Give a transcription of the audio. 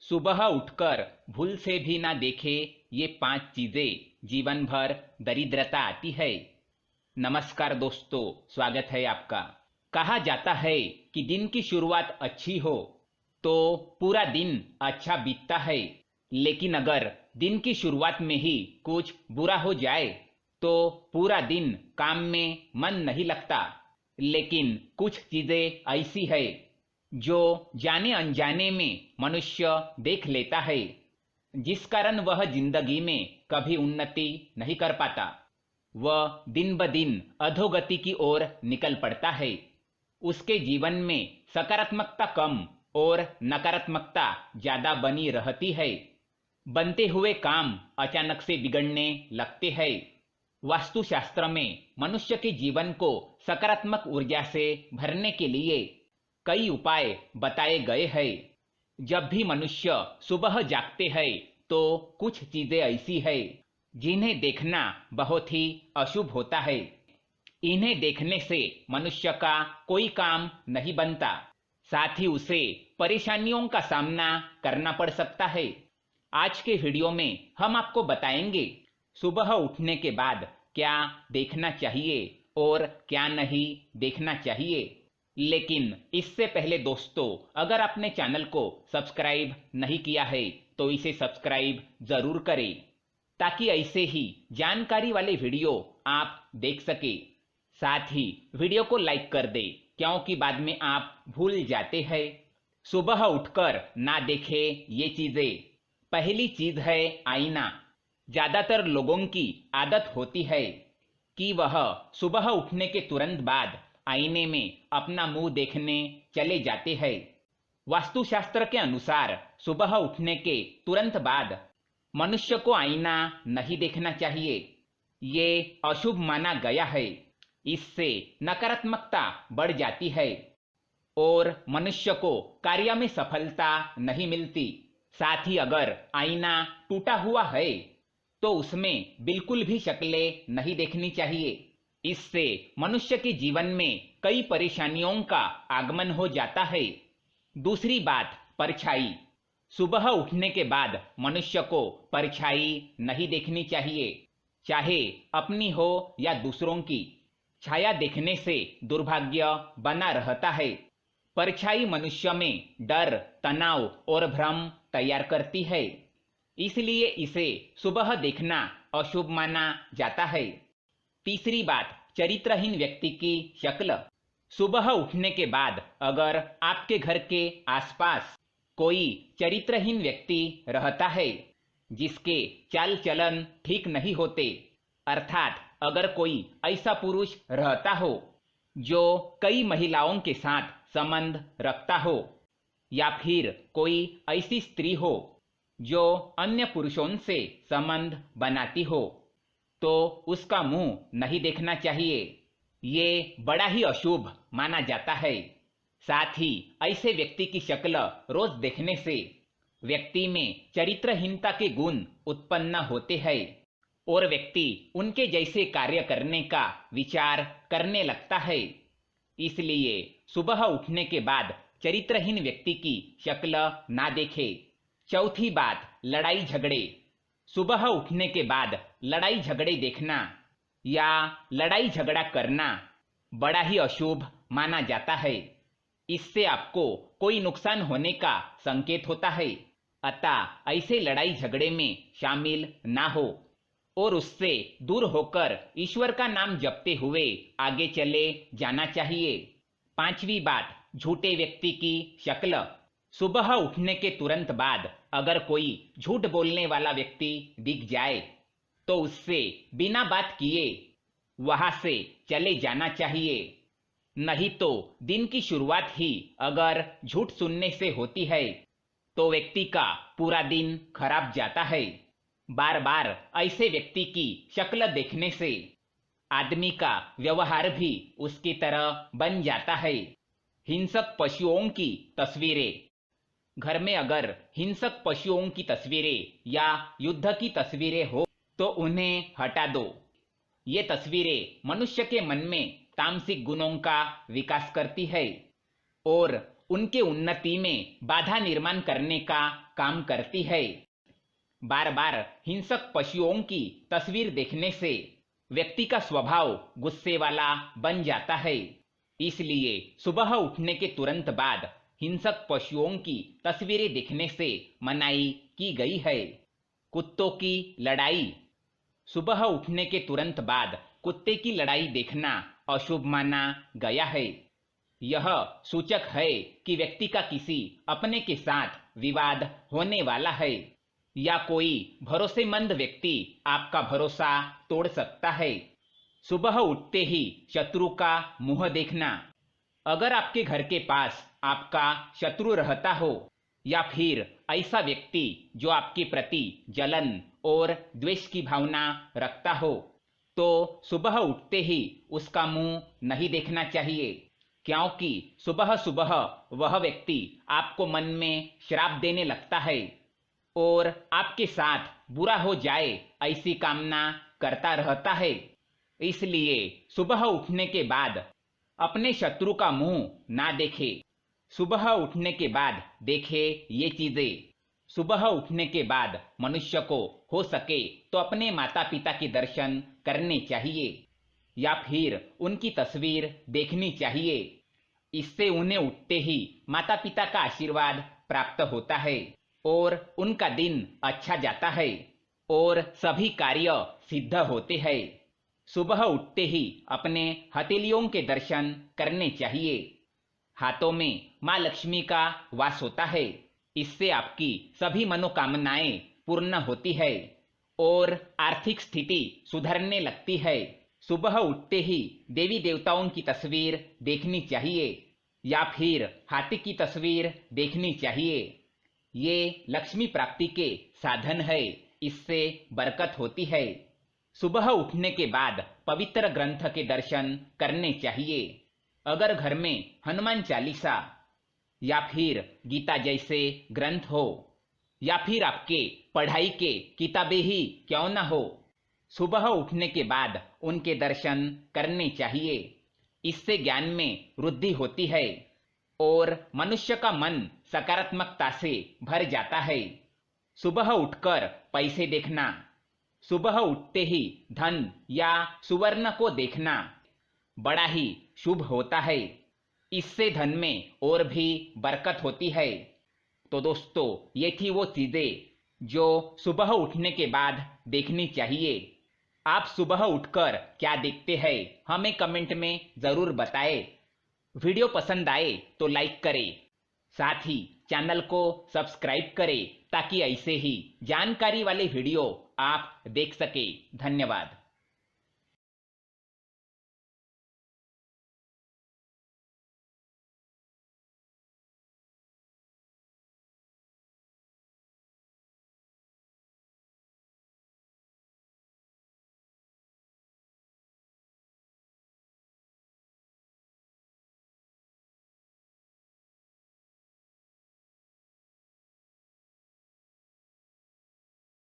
सुबह उठकर भूल से भी ना देखे ये 5 चीजें जीवन भर दरिद्रता आती है। नमस्कार दोस्तों, स्वागत है आपका। कहा जाता है कि दिन की शुरुआत अच्छी हो तो पूरा दिन अच्छा बीतता है, लेकिन अगर दिन की शुरुआत में ही कुछ बुरा हो जाए तो पूरा दिन काम में मन नहीं लगता। लेकिन कुछ चीजें ऐसी है जो जाने अनजाने में मनुष्य देख लेता है, जिस कारण वह जिंदगी में कभी उन्नति नहीं कर पाता। वह दिन ब दिन अधोगति की ओर निकल पड़ता है। उसके जीवन में सकारात्मकता कम और नकारात्मकता ज्यादा बनी रहती है। बनते हुए काम अचानक से बिगड़ने लगते हैं। वास्तुशास्त्र में मनुष्य के जीवन को सकारात्मक ऊर्जा से भरने के लिए कई उपाय बताए गए हैं। जब भी मनुष्य सुबह जागते हैं तो कुछ चीजें ऐसी है जिन्हें देखना बहुत ही अशुभ होता है। इन्हें देखने से मनुष्य का कोई काम नहीं बनता, साथ ही उसे परेशानियों का सामना करना पड़ सकता है। आज के वीडियो में हम आपको बताएंगे सुबह उठने के बाद क्या देखना चाहिए और क्या नहीं देखना चाहिए। लेकिन इससे पहले दोस्तों, अगर आपने चैनल को सब्सक्राइब नहीं किया है तो इसे सब्सक्राइब जरूर करें, ताकि ऐसे ही जानकारी वाले वीडियो आप देख सके। साथ ही वीडियो को लाइक कर दे, क्योंकि बाद में आप भूल जाते हैं। सुबह उठकर ना देखे ये चीजें। पहली चीज है आईना। ज्यादातर लोगों की आदत होती है कि वह सुबह उठने के तुरंत बाद आईने में अपना मुंह देखने चले जाते हैं। वास्तुशास्त्र के अनुसार सुबह उठने के तुरंत बाद मनुष्य को आईना नहीं देखना चाहिए। ये अशुभ माना गया है। इससे नकारात्मकता बढ़ जाती है और मनुष्य को कार्य में सफलता नहीं मिलती। साथ ही अगर आईना टूटा हुआ है तो उसमें बिल्कुल भी शक्लें नहीं देखनी चाहिए। इससे मनुष्य के जीवन में कई परेशानियों का आगमन हो जाता है। दूसरी बात, परछाई। सुबह उठने के बाद मनुष्य को परछाई नहीं देखनी चाहिए, चाहे अपनी हो या दूसरों की। छाया देखने से दुर्भाग्य बना रहता है। परछाई मनुष्य में डर, तनाव और भ्रम तैयार करती है, इसलिए इसे सुबह देखना अशुभ माना जाता है। तीसरी बात, चरित्रहीन व्यक्ति की शक्ल। सुबह उठने के बाद अगर आपके घर के आसपास कोई चरित्रहीन व्यक्ति रहता है जिसके चाल चलन ठीक नहीं होते, अर्थात अगर कोई ऐसा पुरुष रहता हो जो कई महिलाओं के साथ संबंध रखता हो, या फिर कोई ऐसी स्त्री हो जो अन्य पुरुषों से संबंध बनाती हो, तो उसका मुंह नहीं देखना चाहिए। ये बड़ा ही अशुभ माना जाता है। साथ ही ऐसे व्यक्ति की शक्ल रोज देखने से व्यक्ति में चरित्रहीनता के गुण उत्पन्न होते हैं और व्यक्ति उनके जैसे कार्य करने का विचार करने लगता है। इसलिए सुबह उठने के बाद चरित्रहीन व्यक्ति की शक्ल ना देखे। चौथी बात, लड़ाई झगड़े। सुबह उठने के बाद लड़ाई झगड़े देखना या लड़ाई झगड़ा करना बड़ा ही अशुभ माना जाता है। इससे आपको कोई नुकसान होने का संकेत होता है, अतः ऐसे लड़ाई झगड़े में शामिल ना हो और उससे दूर होकर ईश्वर का नाम जपते हुए आगे चले जाना चाहिए। पांचवी बात, झूठे व्यक्ति की शक्ल। सुबह उठने के तुरंत बाद अगर कोई झूठ बोलने वाला व्यक्ति दिख जाए तो उससे बिना बात किए वहां से चले जाना चाहिए। नहीं तो दिन की शुरुआत ही अगर झूठ सुनने से होती है तो व्यक्ति का पूरा दिन खराब जाता है। बार बार ऐसे व्यक्ति की शक्ल देखने से आदमी का व्यवहार भी उसकी तरह बन जाता है। हिंसक पशुओं की तस्वीरें। घर में अगर हिंसक पशुओं की तस्वीरें या युद्ध की तस्वीरें हो तो उन्हें हटा दो। ये तस्वीरें मनुष्य के मन में तामसिक गुणों का विकास करती है और उनके उन्नति में बाधा निर्माण करने का काम करती है। बार बार हिंसक पशुओं की तस्वीर देखने से व्यक्ति का स्वभाव गुस्से वाला बन जाता है। इसलिए सुबह उठने के तुरंत बाद हिंसक पशुओं की तस्वीरें देखने से मनाही की गई है। कुत्तों की लड़ाई। सुबह उठने के तुरंत बाद कुत्ते की लड़ाई देखना अशुभ माना गया है। यह सूचक है कि व्यक्ति का किसी अपने के साथ विवाद होने वाला है या कोई भरोसेमंद व्यक्ति आपका भरोसा तोड़ सकता है। सुबह उठते ही शत्रु का मुंह देखना। अगर आपके घर के पास आपका शत्रु रहता हो या फिर ऐसा व्यक्ति जो आपके प्रति जलन और द्वेष की भावना रखता हो, तो सुबह उठते ही उसका मुंह नहीं देखना चाहिए, क्योंकि सुबह सुबह वह व्यक्ति आपको मन में श्राप देने लगता है और आपके साथ बुरा हो जाए ऐसी कामना करता रहता है। इसलिए सुबह उठने के बाद अपने शत्रु का मुंह ना देखे। सुबह उठने के बाद देखे ये चीजें। सुबह उठने के बाद मनुष्य को हो सके तो अपने माता पिता के दर्शन करने चाहिए या फिर उनकी तस्वीर देखनी चाहिए। इससे उन्हें उठते ही माता पिता का आशीर्वाद प्राप्त होता है और उनका दिन अच्छा जाता है और सभी कार्य सिद्ध होते हैं। सुबह उठते ही अपने हथेलियों के दर्शन करने चाहिए। हाथों में माँ लक्ष्मी का वास होता है। इससे आपकी सभी मनोकामनाएं पूर्ण होती है और आर्थिक स्थिति सुधरने लगती है। सुबह उठते ही देवी देवताओं की तस्वीर देखनी चाहिए या फिर हाथी की तस्वीर देखनी चाहिए। ये लक्ष्मी प्राप्ति के साधन है, इससे बरकत होती है। सुबह उठने के बाद पवित्र ग्रंथ के दर्शन करने चाहिए। अगर घर में हनुमान चालीसा या फिर गीता जैसे ग्रंथ हो या फिर आपके पढ़ाई के किताबें ही क्यों ना हो, सुबह उठने के बाद उनके दर्शन करने चाहिए। इससे ज्ञान में वृद्धि होती है और मनुष्य का मन सकारात्मकता से भर जाता है। सुबह उठकर पैसे देखना। सुबह उठते ही धन या सुवर्ण को देखना बड़ा ही शुभ होता है। इससे धन में और भी बरकत होती है। तो दोस्तों, ये थी वो चीजें जो सुबह उठने के बाद देखनी चाहिए। आप सुबह उठकर क्या देखते हैं, हमें कमेंट में जरूर बताएं। वीडियो पसंद आए तो लाइक करें, साथ ही चैनल को सब्सक्राइब करें ताकि ऐसे ही जानकारी वाले वीडियो आप देख सके। धन्यवाद।